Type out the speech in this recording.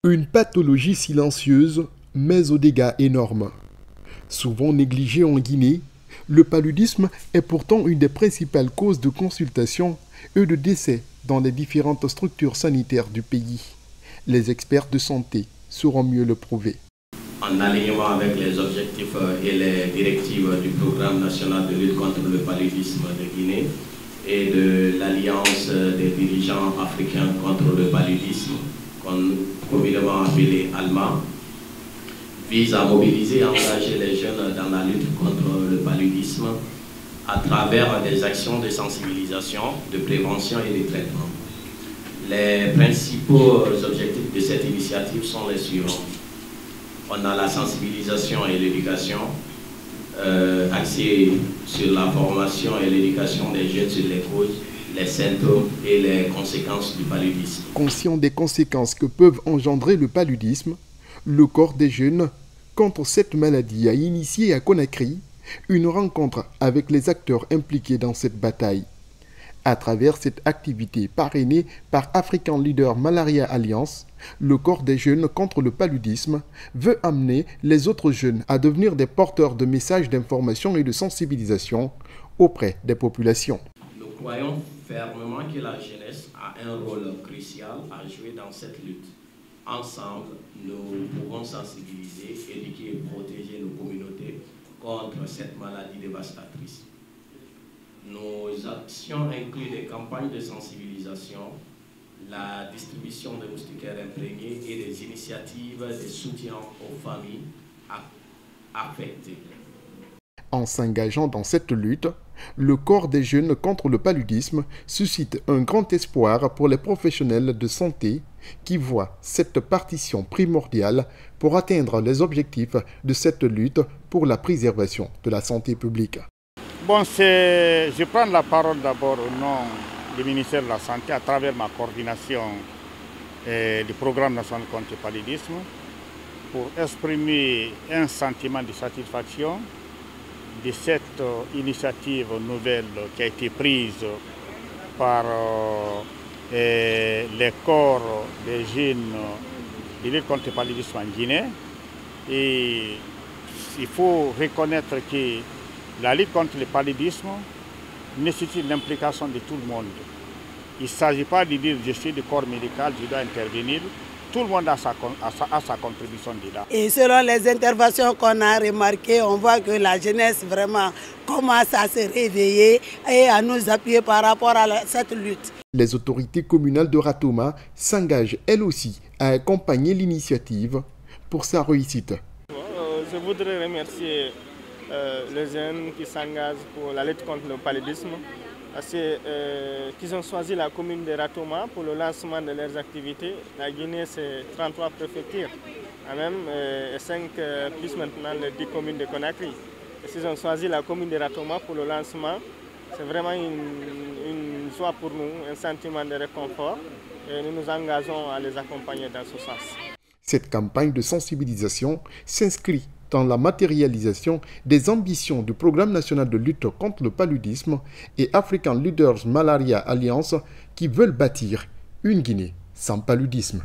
Une pathologie silencieuse, mais aux dégâts énormes. Souvent négligé en Guinée, le paludisme est pourtant une des principales causes de consultation et de décès dans les différentes structures sanitaires du pays. Les experts de santé sauront mieux le prouver. En alignement avec les objectifs et les directives du programme national de lutte contre le paludisme de Guinée et de l'Alliance des dirigeants africains contre le paludisme, communément appelé ALMA, vise à mobiliser et engager les jeunes dans la lutte contre le paludisme à travers des actions de sensibilisation, de prévention et de traitement. Les principaux objectifs de cette initiative sont les suivants. On a la sensibilisation et l'éducation, axée sur la formation et l'éducation des jeunes sur les causes, les symptômes et les conséquences du paludisme. Conscient des conséquences que peuvent engendrer le paludisme, le corps des jeunes contre cette maladie a initié à Conakry une rencontre avec les acteurs impliqués dans cette bataille. À travers cette activité parrainée par African Leaders Malaria Alliance, le corps des jeunes contre le paludisme veut amener les autres jeunes à devenir des porteurs de messages d'information et de sensibilisation auprès des populations. Nous croyons fermement que la jeunesse a un rôle crucial à jouer dans cette lutte. Ensemble, nous pouvons sensibiliser, éduquer et protéger nos communautés contre cette maladie dévastatrice. Nos actions incluent des campagnes de sensibilisation, la distribution de moustiquaires imprégnés et des initiatives de soutien aux familles affectées. En s'engageant dans cette lutte, le corps des jeunes contre le paludisme suscite un grand espoir pour les professionnels de santé qui voient cette partition primordiale pour atteindre les objectifs de cette lutte pour la préservation de la santé publique. Bon, je prends la parole d'abord au nom du ministère de la Santé à travers ma coordination du programme national contre le paludisme pour exprimer un sentiment de satisfaction de cette initiative nouvelle qui a été prise par les corps des jeunes de lutte contre le paludisme en Guinée. Et il faut reconnaître que la lutte contre le paludisme nécessite l'implication de tout le monde. Il ne s'agit pas de dire je suis du corps médical, je dois intervenir. Tout le monde a sa contribution dedans. Et selon les interventions qu'on a remarquées, on voit que la jeunesse vraiment commence à se réveiller et à nous appuyer par rapport à cette lutte. Les autorités communales de Ratoma s'engagent elles aussi à accompagner l'initiative pour sa réussite. Je voudrais remercier les jeunes qui s'engagent pour la lutte contre le paludisme, parce qu'ils ont choisi la commune de Ratoma pour le lancement de leurs activités. La Guinée, c'est 33 préfectures, même 5 plus maintenant les 10 communes de Conakry. Ils ont choisi la commune de Ratoma pour le lancement. C'est vraiment une joie pour nous, un sentiment de réconfort, et nous nous engageons à les accompagner dans ce sens. Cette campagne de sensibilisation s'inscrit dans la matérialisation des ambitions du Programme national de lutte contre le paludisme et African Leaders Malaria Alliance qui veulent bâtir une Guinée sans paludisme.